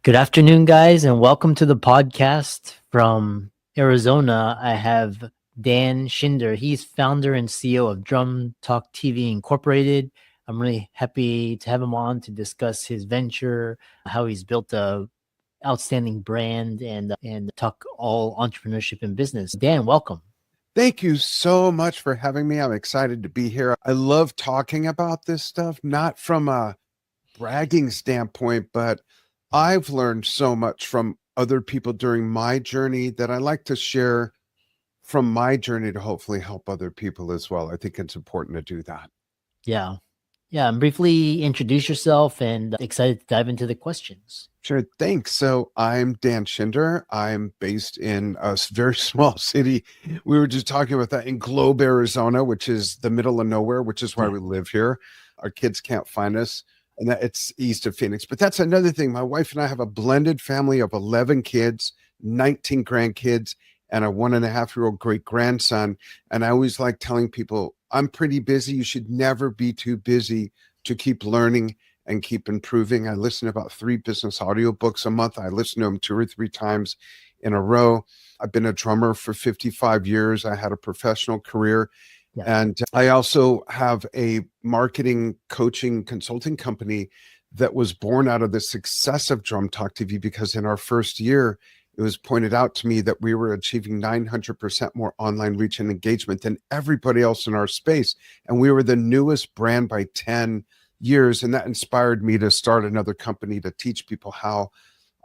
Good afternoon, guys, and welcome to the podcast from Arizona. I have Dan Shinder. He's founder and CEO of Drum Talk TV Incorporated. I'm really happy to have him on to discuss his venture, how he's built a outstanding brand, and talk all entrepreneurship and business. Dan, welcome. Thank you so much for having me. I'm excited to be here. I love talking about this stuff, not from a bragging standpoint, but I've learned so much from other people during my journey that I like to share from my journey to hopefully help other people as well. I think it's important to do that. Yeah. Yeah, and briefly introduce yourself and excited to dive into the questions. Sure. Thanks. So I'm Dan Shinder. I'm based in a very small city. We were just talking about that in Globe, Arizona, which is the middle of nowhere, which is why we live here. Our kids can't find us, and that it's east of Phoenix. But that's another thing. My wife and I have a blended family of 11 kids, 19 grandkids, and a 1.5-year-old great grandson. And I always like telling people, I'm pretty busy. You should never be too busy to keep learning and keep improving. I listen to about 3 business audiobooks a month. I listen to them 2 or 3 times in a row. I've been a drummer for 55 years. I had a professional career. Yeah. And I also have a marketing coaching consulting company that was born out of the success of Drum Talk TV, because in our first year, it was pointed out to me that we were achieving 900% more online reach and engagement than everybody else in our space. And we were the newest brand by 10 years. And that inspired me to start another company to teach people how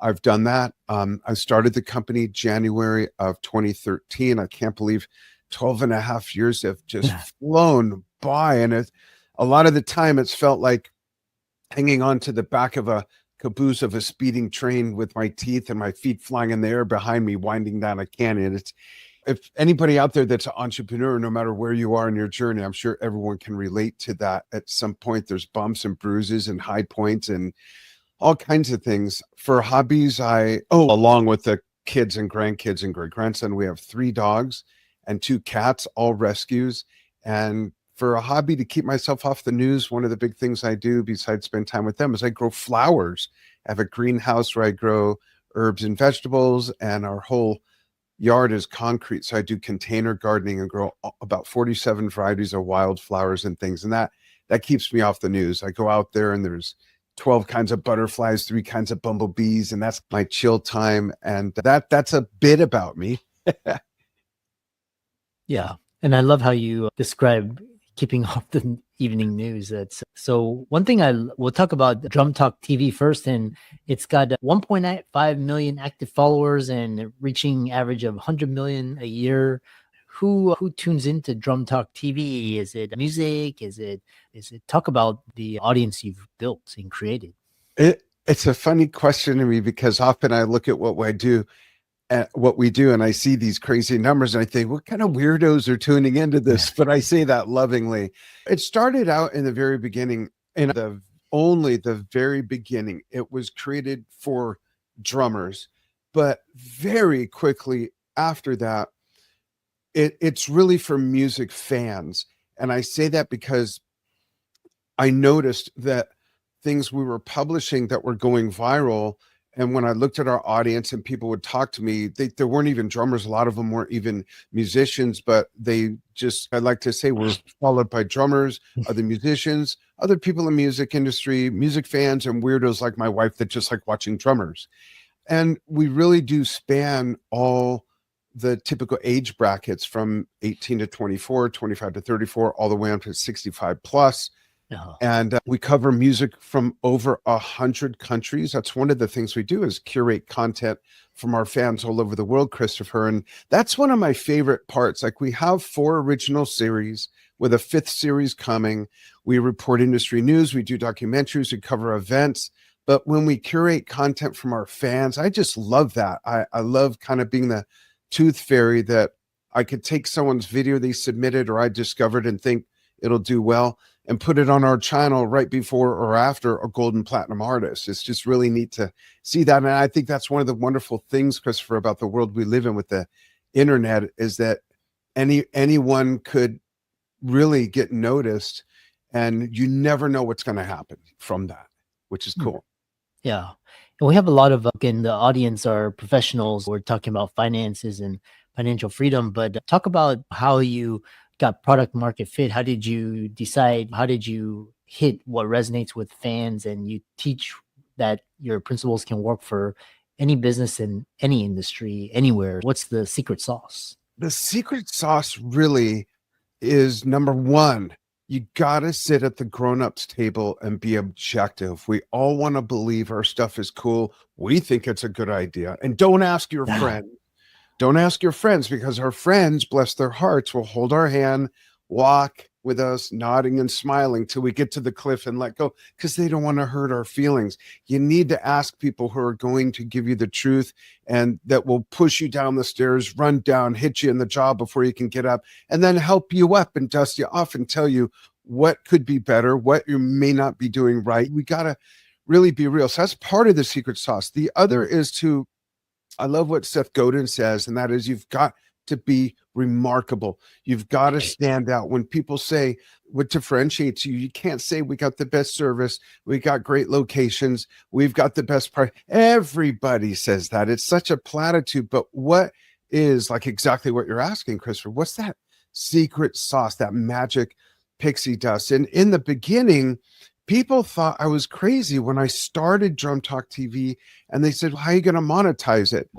I've done that. I started the company January of 2013. I can't believe 12 and a half years have just flown by. And a lot of the time it's felt like hanging on to the back of a caboose of a speeding train with my teeth and my feet flying in the air behind me, winding down a canyon. If anybody out there that's an entrepreneur, no matter where you are in your journey, I'm sure everyone can relate to that. At some point, there's bumps and bruises and high points and all kinds of things. For hobbies, along with the kids and grandkids and great grandson, we have 3 dogs and 2 cats, all rescues. And for a hobby to keep myself off the news, one of the big things I do besides spend time with them is I grow flowers. I have a greenhouse where I grow herbs and vegetables, and our whole yard is concrete. So I do container gardening and grow about 47 varieties of wildflowers and things. And that keeps me off the news. I go out there and there's 12 kinds of butterflies, 3 kinds of bumblebees, and that's my chill time. And that's a bit about me. Yeah. And I love how you describe keeping off the evening news. So one thing we'll talk about Drum Talk TV first, and it's got 1.5 million active followers and reaching average of 100 million a year. Who tunes into Drum Talk TV? Is it music? Is it talk about the audience you've built and created? It's a funny question to me, because often I look at what we do and I see these crazy numbers and I think, what kind of weirdos are tuning into this? But I say that lovingly. It started out in the very beginning, the very beginning. It was created for drummers, but very quickly after that, it's really for music fans. And I say that because I noticed that things we were publishing that were going viral, and when I looked at our audience and people would talk to me, there weren't even drummers. A lot of them weren't even musicians, but they just, I like to say, were followed by drummers, other musicians, other people in the music industry, music fans, and weirdos like my wife that just like watching drummers. And we really do span all the typical age brackets from 18 to 24, 25 to 34, all the way up to 65 plus. And we cover music from over 100 countries. That's one of the things we do, is curate content from our fans all over the world, Christopher. And that's one of my favorite parts. Like, we have 4 original series with a 5th series coming. We report industry news. We do documentaries. We cover events. But when we curate content from our fans, I just love that. I love kind of being the tooth fairy that I could take someone's video they submitted or I discovered and think it'll do well, and put it on our channel right before or after a gold and platinum artist. It's just really neat to see that. And I think that's one of the wonderful things, Christopher, about the world we live in with the internet, is that anyone could really get noticed, and you never know what's going to happen from that, which is cool. Yeah. And we have a lot of, again, the audience are professionals. We're talking about finances and financial freedom, but talk about how you got product market fit. How did you decide? How did you hit what resonates with fans? And you teach that your principles can work for any business in any industry, anywhere. What's the secret sauce? The secret sauce really is number one, you got to sit at the grown-ups table and be objective. We all want to believe our stuff is cool. We think it's a good idea. And don't ask your Yeah. friend. Don't ask your friends, because our friends, bless their hearts, will hold our hand, walk with us, nodding and smiling till we get to the cliff and let go, because they don't want to hurt our feelings. You need to ask people who are going to give you the truth and that will push you down the stairs, run down, hit you in the jaw before you can get up, and then help you up and dust you off and tell you what could be better, what you may not be doing right. We got to really be real. So that's part of the secret sauce. The other is to, I love what Seth Godin says, and that is you've got to be remarkable. You've got to stand out. When people say what differentiates you, you can't say we got the best service, we got great locations, we've got the best price. Everybody says that. It's such a platitude, but what is, like, exactly what you're asking, Christopher, what's that secret sauce, that magic pixie dust? And in the beginning, people thought I was crazy when I started Drum Talk TV, and they said, well, how are you going to monetize it?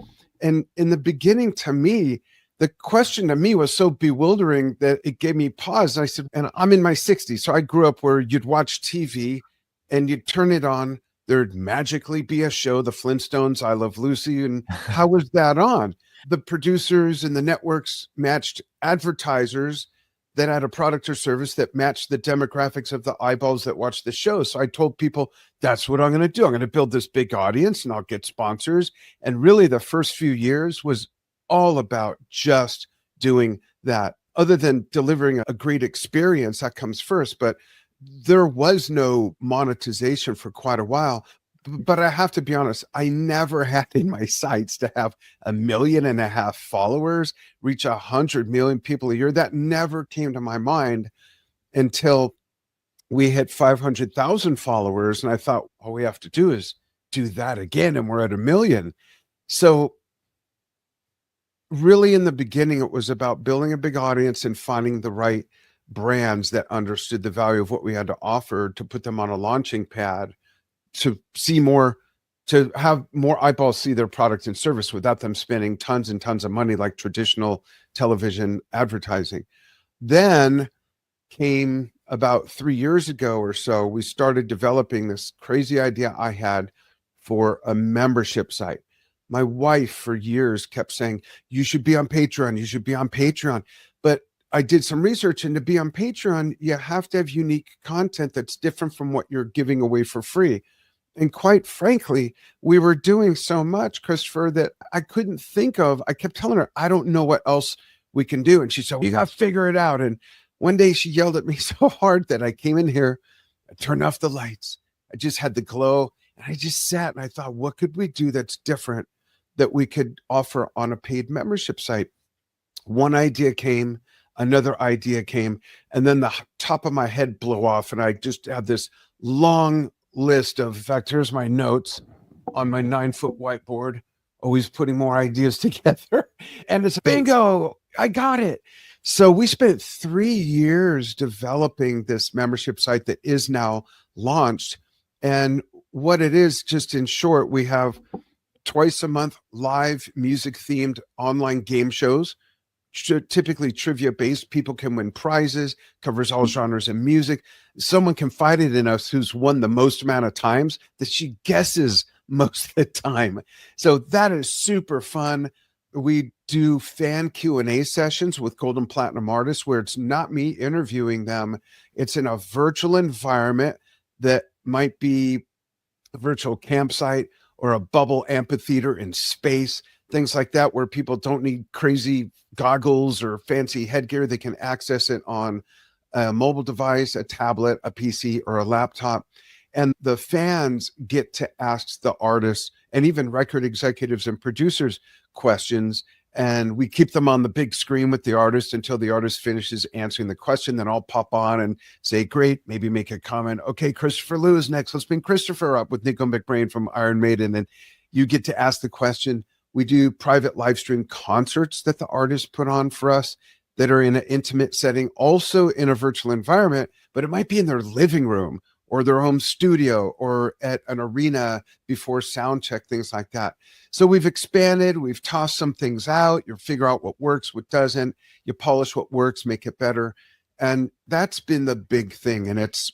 And in the beginning, to me, the question to me was so bewildering that it gave me pause. I said, and I'm in my 60s, so I grew up where you'd watch TV and you'd turn it on, there'd magically be a show, The Flintstones, I Love Lucy, and how was that on? The producers and the networks matched advertisers that had a product or service that matched the demographics of the eyeballs that watched the show. So I told people, that's what I'm going to do. I'm going to build this big audience and I'll get sponsors. And really the first few years was all about just doing that. Other than delivering a great experience, that comes first, but there was no monetization for quite a while. But I have to be honest, I never had in my sights to have 1.5 million followers, reach 100 million people a year. That never came to my mind until we hit 500,000 followers. And I thought, all we have to do is do that again, and we're at 1 million. So really, in the beginning, it was about building a big audience and finding the right brands that understood the value of what we had to offer to put them on a launching pad, to see more, to have more eyeballs see their product and service without them spending tons and tons of money like traditional television advertising. Then came about 3 years ago or so, we started developing this crazy idea I had for a membership site. My wife for years kept saying, you should be on Patreon, you should be on Patreon. But I did some research, and to be on Patreon, you have to have unique content that's different from what you're giving away for free. And quite frankly, we were doing so much, Christopher, that I couldn't think of. I kept telling her, I don't know what else we can do. And she said, you got to figure it out. And one day she yelled at me so hard that I came in here, I turned off the lights. I just had the glow, and I just sat and I thought, what could we do that's different that we could offer on a paid membership site? One idea came, another idea came, and then the top of my head blew off. And I just had this long list of, in fact, here's my notes on my 9-foot whiteboard, always putting more ideas together. And it's bingo, I got it. So we spent 3 years developing this membership site that is now launched. And what it is, just in short, we have twice a month live music themed online game shows, typically trivia based. People can win prizes, covers all genres of music. Someone confided in us who's won the most amount of times that she guesses most of the time. So that is super fun. We do fan Q&A sessions with gold and platinum artists where it's not me interviewing them. It's in a virtual environment that might be a virtual campsite or a bubble amphitheater in space, things like that, where people don't need crazy goggles or fancy headgear. They can access it on a mobile device, a tablet, a PC, or a laptop. And the fans get to ask the artists and even record executives and producers questions. and we keep them on the big screen with the artist until the artist finishes answering the question. Then I'll pop on and say, great, maybe make a comment. Okay, Christopher Liu is next. Let's bring Christopher up with Nico McBrain from Iron Maiden. And you get to ask the question. We do private live stream concerts that the artists put on for us that are in an intimate setting, also in a virtual environment, but it might be in their living room or their home studio or at an arena before sound check, things like that. So we've expanded, we've tossed some things out, you figure out what works, what doesn't, you polish what works, make it better. And that's been the big thing. And it's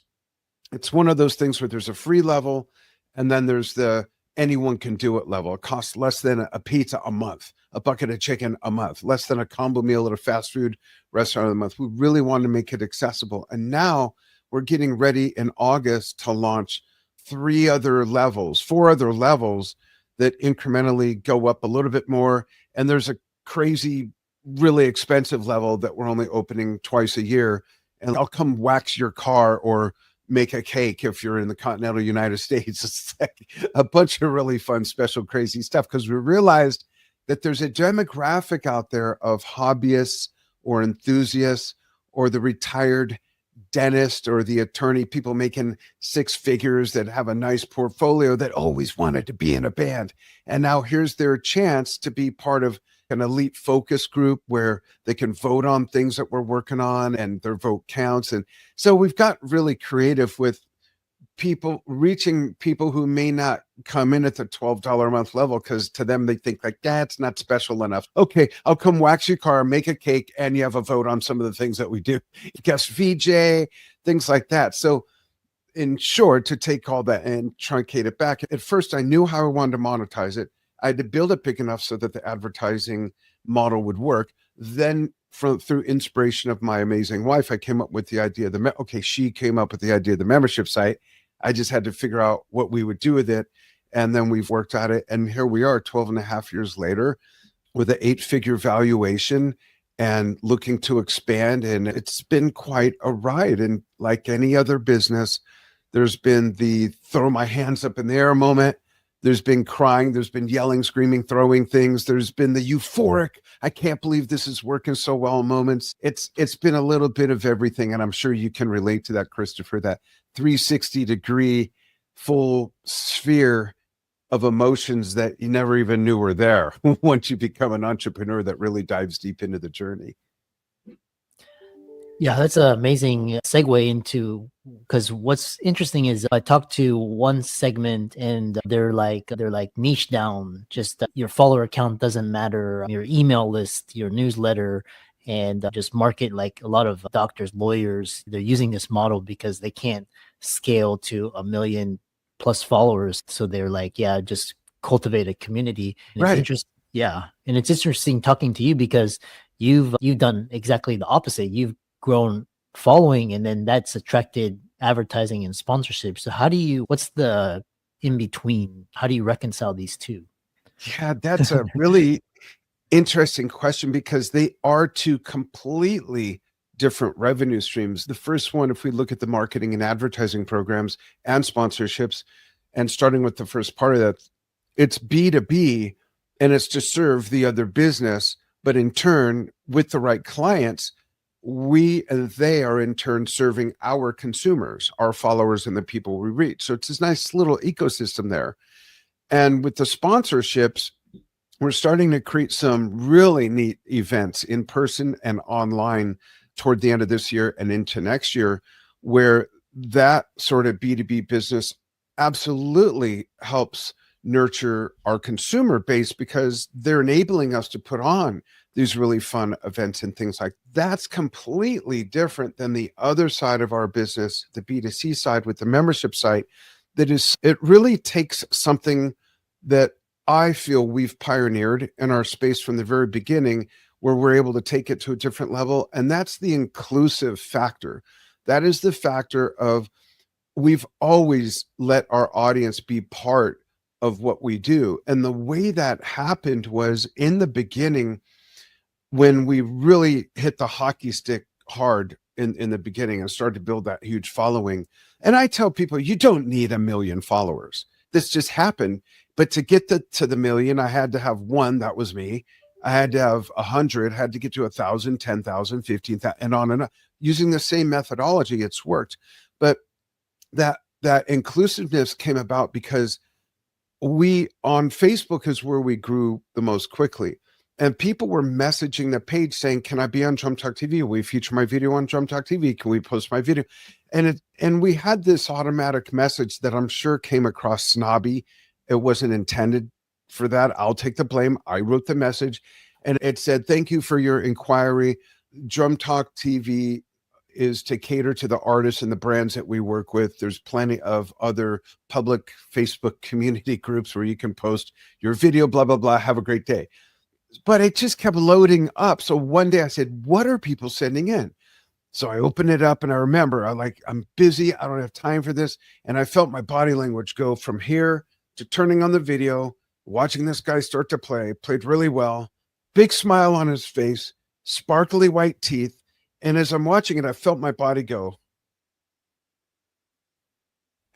one of those things where there's a free level and then there's the anyone can do it level. It costs less than a pizza a month, a bucket of chicken a month, less than a combo meal at a fast food restaurant a month. We really wanted to make it accessible. And now we're getting ready in August to launch 4 other levels that incrementally go up a little bit more. And there's a crazy, really expensive level that we're only opening twice a year. And I'll come wax your car or make a cake if you're in the continental United States. It's like a bunch of really fun, special, crazy stuff, because we realized that there's a demographic out there of hobbyists or enthusiasts or the retired dentist or the attorney, people making 6 figures that have a nice portfolio that always wanted to be in a band. And now here's their chance to be part of an elite focus group where they can vote on things that we're working on and their vote counts. And so we've got really creative with people, reaching people who may not come in at the $12 a month level because to them they think like, that's not special enough. Okay, I'll come wax your car, make a cake, and you have a vote on some of the things that we do. Guest VJ, things like that. So in short, to take all that and truncate it back, at first I knew how I wanted to monetize it. I had to build it big enough so that the advertising model would work. Then through inspiration of my amazing wife, I came up with the idea of she came up with the idea of the membership site. I just had to figure out what we would do with it. And then we've worked at it. And here we are 12 and a half years later with an 8-figure valuation and looking to expand. And it's been quite a ride. And like any other business, there's been the throw my hands up in the air moment. There's been crying, there's been yelling, screaming, throwing things. There's been the euphoric, I can't believe this is working so well moments. It's been a little bit of everything. And I'm sure you can relate to that, Christopher, that 360-degree full sphere of emotions that you never even knew were there once you become an entrepreneur that really dives deep into the journey. Yeah, that's an amazing segue into, because what's interesting is I talked to one segment and they're like niche down, just your follower count doesn't matter, your email list, your newsletter, and just market. Like a lot of doctors, lawyers, they're using this model because they can't scale to 1 million plus followers. So they're like, yeah, just cultivate a community. And right. It's interesting. Yeah. And it's interesting talking to you because you've done exactly the opposite. You've grown following, and then that's attracted advertising and sponsorship. So what's the in between? How do you reconcile these two? Yeah, that's a really interesting question because they are 2 completely different revenue streams. The first one, if we look at the marketing and advertising programs and sponsorships, and starting with the first part of that, it's B2B and it's to serve the other business, but in turn, with the right clients, we and they are in turn serving our consumers, our followers, and the people we reach. So it's this nice little ecosystem there. And with the sponsorships, we're starting to create some really neat events in person and online toward the end of this year and into next year, where that sort of B2B business absolutely helps nurture our consumer base because they're enabling us to put on these really fun events and things like that's completely different than the other side of our business, the B2C side with the membership site. It really takes something that I feel we've pioneered in our space from the very beginning, where we're able to take it to a different level. And that's the inclusive factor. That is the factor of we've always let our audience be part of what we do. And the way that happened was in the beginning, when we really hit the hockey stick hard in the beginning and started to build that huge following. And I tell people, you don't need 1 million followers. This just happened. But to get to the million, I had to have one, that was me. I had to have 100, had to get to 1,000, 10,000, 15,000, and on and on. Using the same methodology, it's worked. But that inclusiveness came about because we on Facebook is where we grew the most quickly. And people were messaging the page saying, can I be on Drum Talk TV? Will we feature my video on Drum Talk TV? Can we post my video? And we had this automatic message that I'm sure came across snobby. It wasn't intended for that. I'll take the blame. I wrote the message and it said, thank you for your inquiry. Drum Talk TV is to cater to the artists and the brands that we work with. There's plenty of other public Facebook community groups where you can post your video, blah, blah, blah. Have a great day. But it just kept loading up. So one day I said, what are people sending in? So I opened it up and I remember I'm busy. I don't have time for this. And I felt my body language go from here to turning on the video, watching this guy start to play, played really well, big smile on his face, sparkly white teeth. And as I'm watching it, I felt my body go.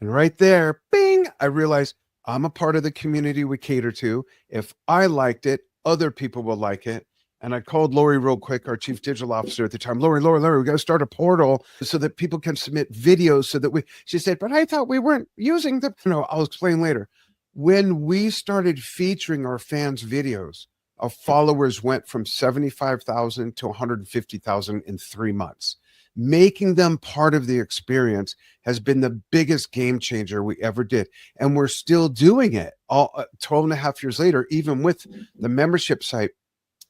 And right there, bing, I realized I'm a part of the community we cater to. If I liked it, other people will like it. And I called Lori real quick, our chief digital officer at the time. Lori, we got to start a portal so that people can submit videos so that she said, but I thought we weren't using no, I'll explain later. When we started featuring our fans' videos, our followers went from 75,000 to 150,000 in 3 months. Making them part of the experience has been the biggest game changer we ever did. And we're still doing it all 12 and a half years later, even with the membership site.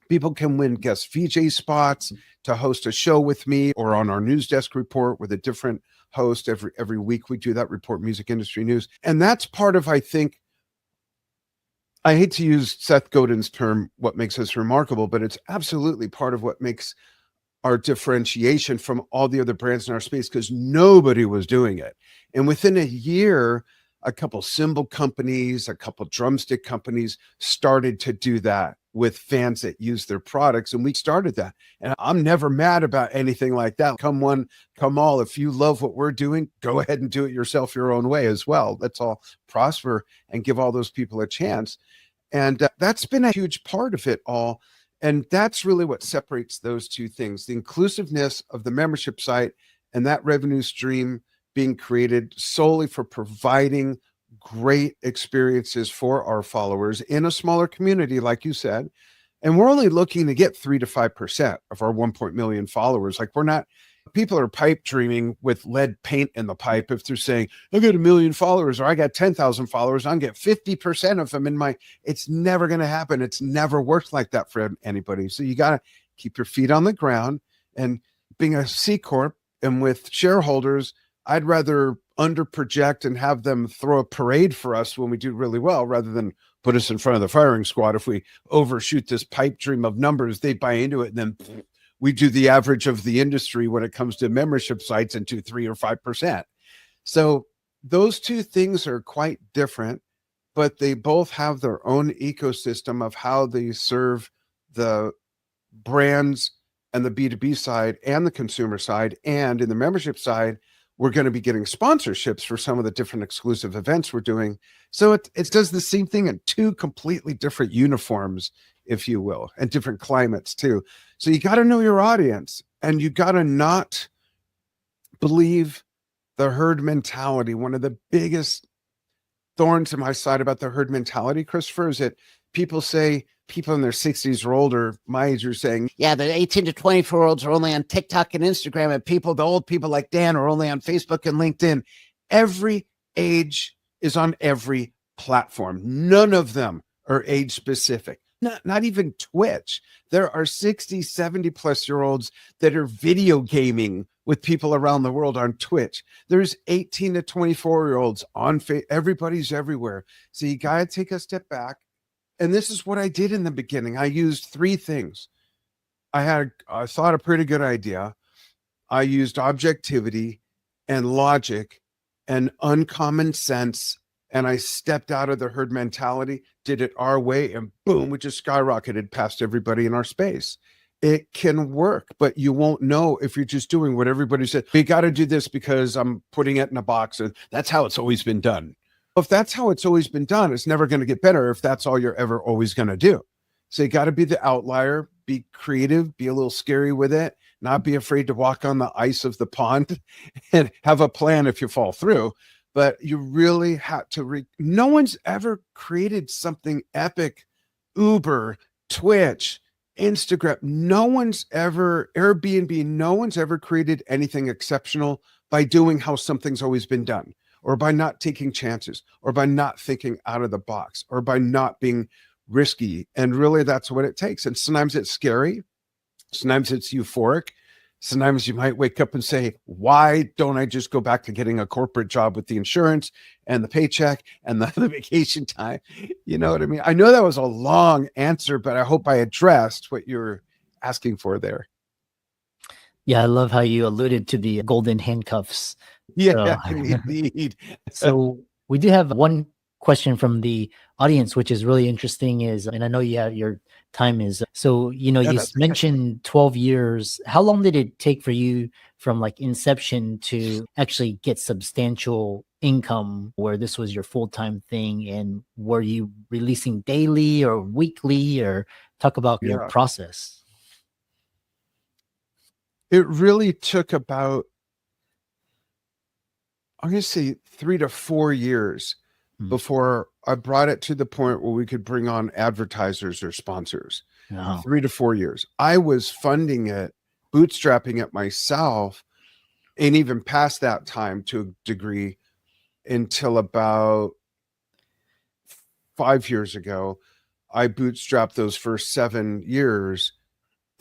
People can win guest VJ spots to host a show with me or on our news desk report with a different host. Every week we do that, report music industry news. And that's part of, I think, I hate to use Seth Godin's term, what makes us remarkable, but it's absolutely part of what makes our differentiation from all the other brands in our space, because nobody was doing it. And within a year, a couple cymbal companies, a couple drumstick companies started to do that with fans that use their products. And we started that. And I'm never mad about anything like that. Come one, come all. If you love what we're doing, go ahead and do it yourself your own way as well. Let's all prosper and give all those people a chance. And that's been a huge part of it all. And that's really what separates those two things, the inclusiveness of the membership site and that revenue stream being created solely for providing great experiences for our followers in a smaller community, like you said. And we're only looking to get 3 to 5% of our 1 million followers. Like, we're not, people are pipe dreaming with lead paint in the pipe. If they're saying, I got 1 million followers or I got 10,000 followers, I'm going to get 50% of them in my, it's never going to happen. It's never worked like that for anybody. So you got to keep your feet on the ground. And being a C Corp and with shareholders, I'd rather under project and have them throw a parade for us when we do really well, rather than put us in front of the firing squad. If we overshoot this pipe dream of numbers, they buy into it. And then we do the average of the industry when it comes to membership sites into 3 or 5%. So those two things are quite different, but they both have their own ecosystem of how they serve the brands and the B2B side and the consumer side. And in the membership side, we're going to be getting sponsorships for some of the different exclusive events we're doing. So it does the same thing in two completely different uniforms, if you will, and different climates too. So you got to know your audience, and you got to not believe the herd mentality. One of the biggest thorns in my side about the herd mentality, Christopher, is that people say, people in their 60s or older, my age, are saying, yeah, the 18 to 24-year-olds are only on TikTok and Instagram, and the old people like Dan are only on Facebook and LinkedIn. Every age is on every platform. None of them are age specific. Not even Twitch. There are 60, 70 plus year olds that are video gaming with people around the world on Twitch. There's 18 to 24-year-olds on Facebook. Everybody's everywhere. So you got to take a step back. And this is what I did in the beginning. I used 3 things. I thought a pretty good idea. I used objectivity and logic and uncommon sense. And I stepped out of the herd mentality, did it our way, and boom, we just skyrocketed past everybody in our space. It can work, but you won't know if you're just doing what everybody said. We got to do this because I'm putting it in a box, and that's how it's always been done. If that's how it's always been done, it's never going to get better if that's all you're ever always going to do. So you got to be the outlier, be creative, be a little scary with it, not be afraid to walk on the ice of the pond and have a plan if you fall through. But you really have to, no one's ever created something epic. Uber, Twitch, Instagram, no one's ever, Airbnb, no one's ever created anything exceptional by doing how something's always been done, or by not taking chances, or by not thinking out of the box, or by not being risky. And really, that's what it takes. And sometimes it's scary, sometimes it's euphoric. Sometimes you might wake up and say, why don't I just go back to getting a corporate job with the insurance and the paycheck and the vacation time? You know what I mean? I know that was a long answer, but I hope I addressed what you're asking for there. Yeah, I love how you alluded to the golden handcuffs. Yeah, indeed. So we do have one question from the audience, which is really interesting, and I know your time is, so, you mentioned 12 years. How long did it take for you from like inception to actually get substantial income where this was your full-time thing? And were you releasing daily or weekly, or talk about your process? It really took about, I'm going to say 3 to 4 years before I brought it to the point where we could bring on advertisers or sponsors. 3 to 4 years. I was funding it, bootstrapping it myself, and even past that time to a degree, until about 5 years ago. I bootstrapped those first 7 years,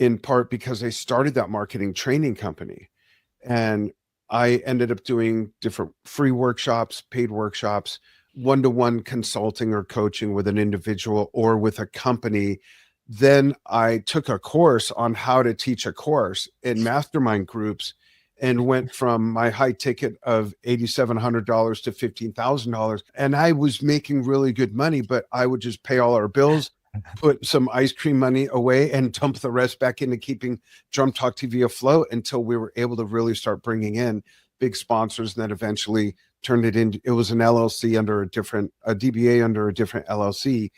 in part because I started that marketing training company. And I ended up doing different free workshops, paid workshops, one-to-one consulting or coaching with an individual or with a company. Then I took a course on how to teach a course in mastermind groups, and went from my high ticket of $8,700 to $15,000. And I was making really good money, but I would just pay all our bills, put some ice cream money away, and dump the rest back into keeping Drum Talk TV afloat until we were able to really start bringing in big sponsors. And then eventually turned it into, it was an LLC under a DBA under a different LLC.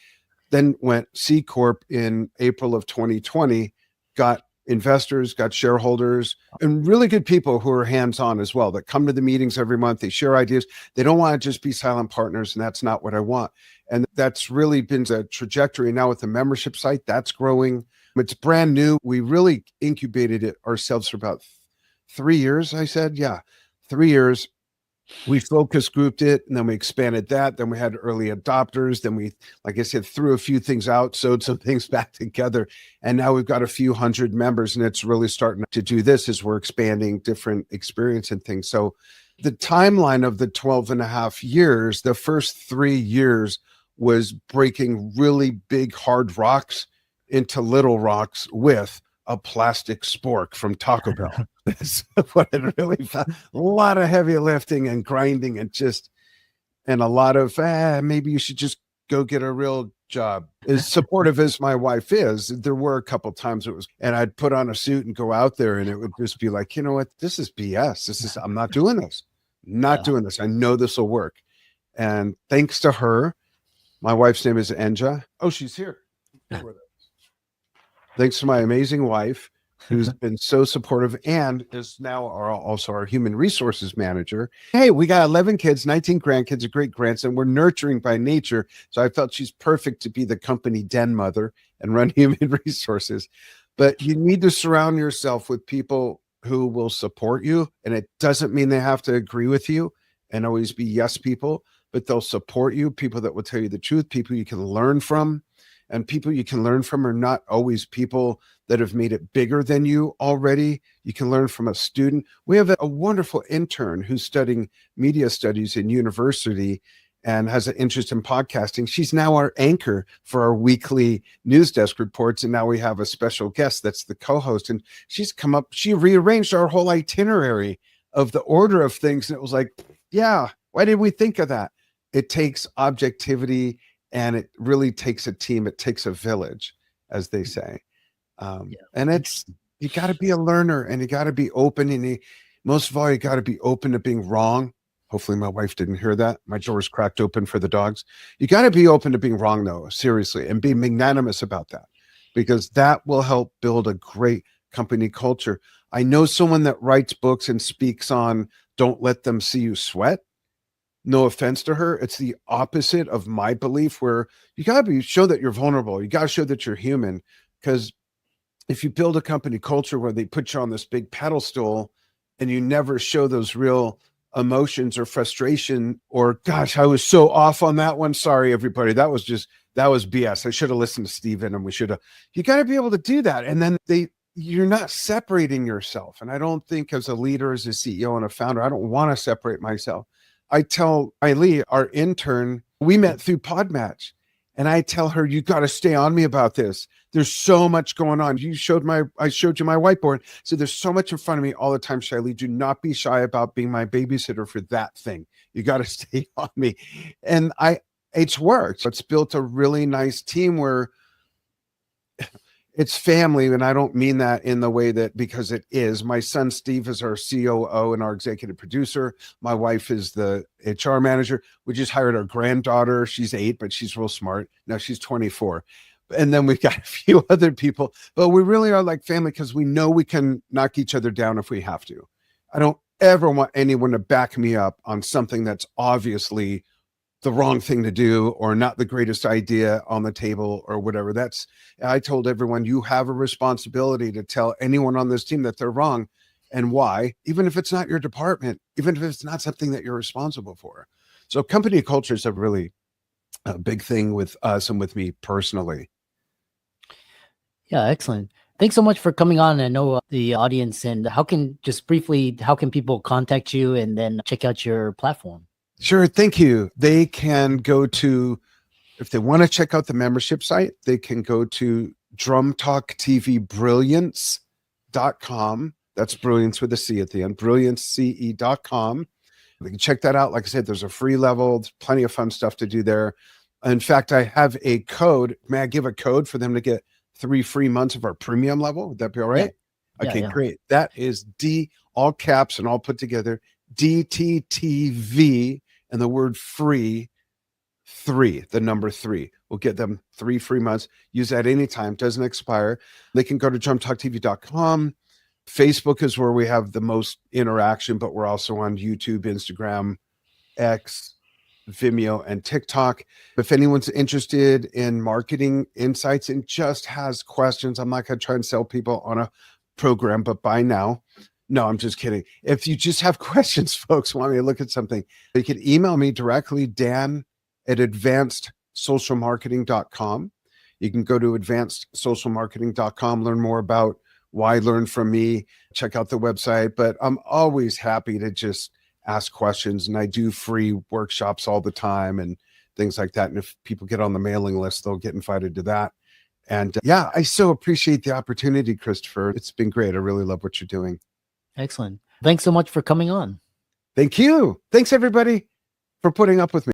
Then went C Corp in April of 2020, got investors, got shareholders, and really good people who are hands-on as well, that come to the meetings every month. They share ideas. They don't want to just be silent partners, and that's not what I want. And that's really been the trajectory. Now with the membership site, that's growing. It's brand new. We really incubated it ourselves for about 3 years. I said, 3 years. We focus grouped it, and then we expanded that. Then we had early adopters. Then we, like I said, threw a few things out, sewed some things back together. And now we've got a few hundred members, and it's really starting to do this as we're expanding different experience and things. So the timeline of the 12 and a half years, the first 3 years was breaking really big, hard rocks into little rocks with a plastic spork from Taco Bell. That's what it really felt. A lot of heavy lifting and grinding, and a lot of, maybe you should just go get a real job. As supportive as my wife is, there were a couple times and I'd put on a suit and go out there, and it would just be like, you know what, this is BS. I'm not doing this. Doing this. I know this will work. And thanks to her, my wife's name is Enja. Oh, she's here. Thanks to my amazing wife, who's been so supportive and is now also our human resources manager. Hey, we got 11 kids, 19 grandkids, a great grandson. We're nurturing by nature. So I felt she's perfect to be the company den mother and run human resources. But you need to surround yourself with people who will support you. And it doesn't mean they have to agree with you and always be yes people, but they'll support you, people that will tell you the truth, people you can learn from. And people you can learn from are not always people that have made it bigger than you already. You can learn from a student. We have a wonderful intern who's studying media studies in university and has an interest in podcasting. She's now our anchor for our weekly news desk reports. And now we have a special guest that's the co-host. And she's come up, she rearranged our whole itinerary of the order of things. And it was like, why did we think of that? It takes objectivity, and it really takes a team. It takes a village, as they say. And you got to be a learner, and you got to be open. And most of all, you got to be open to being wrong. Hopefully my wife didn't hear that. My door's cracked open for the dogs. You got to be open to being wrong, though, seriously, and be magnanimous about that. because that will help build a great company culture. I know someone that writes books and speaks on don't let them see you sweat. No offense to her. It's the opposite of my belief, where you got to show that you're vulnerable. You got to show that you're human. Because if you build a company culture where they put you on this big pedestal and you never show those real emotions or frustration, or gosh, I was so off on that one. Sorry, everybody. That was BS. I should have listened to Steven, and you got to be able to do that. And then you're not separating yourself. And I don't think, as a leader, as a CEO and a founder, I don't want to separate myself. I tell Eileen, our intern, we met through Podmatch, and I tell her, you got to stay on me about this. There's so much going on. I showed you my whiteboard. So there's so much in front of me all the time, Shailene. Do not be shy about being my babysitter for that thing. You got to stay on me. And it's worked. It's built a really nice team where it's family. And I don't mean that in the way that, because it is. My son, Steve, is our COO and our executive producer. My wife is the HR manager. We just hired our granddaughter. She's 8, but she's real smart. Now she's 24. And then we've got a few other people, but we really are like family, because we know we can knock each other down if we have to. I don't ever want anyone to back me up on something that's obviously the wrong thing to do, or not the greatest idea on the table, or whatever. I told everyone, you have a responsibility to tell anyone on this team that they're wrong and why, even if it's not your department, even if it's not something that you're responsible for. So company culture is a really big thing with us and with me personally. Yeah, excellent. Thanks so much for coming on. I know the audience, and how can people contact you and then check out your platform? Sure. Thank you. They can go to, if they want to check out the membership site, they can go to drumtalktvbrilliance.com. That's brilliance with a C at the end, brilliancece.com. They can check that out. Like I said, there's a free level. There's plenty of fun stuff to do there. In fact, I have a code. May I give a code for them to get 3 free months of our premium level? Would that be all right? Yeah. Okay, great. That is D, all caps and all put together, DTTV, and the word free, 3, the number 3. We'll get them 3 free months. Use that anytime. Doesn't expire. They can go to drumtalktv.com. Facebook is where we have the most interaction, but we're also on YouTube, Instagram, X, Vimeo, and TikTok. If anyone's interested in marketing insights and just has questions, I'm not going to try and sell people on a program, but by now, no, I'm just kidding. If you just have questions, folks, want me to look at something, you can email me directly, dan@advancedsocialmarketing.com. You can go to advancedsocialmarketing.com, learn more about why learn from me, check out the website. But I'm always happy to just ask questions, and I do free workshops all the time and things like that. And if people get on the mailing list, they'll get invited to that. And yeah, I so appreciate the opportunity, Christopher. It's been great. I really love what you're doing. Excellent. Thanks so much for coming on. Thank you. Thanks, everybody, for putting up with me.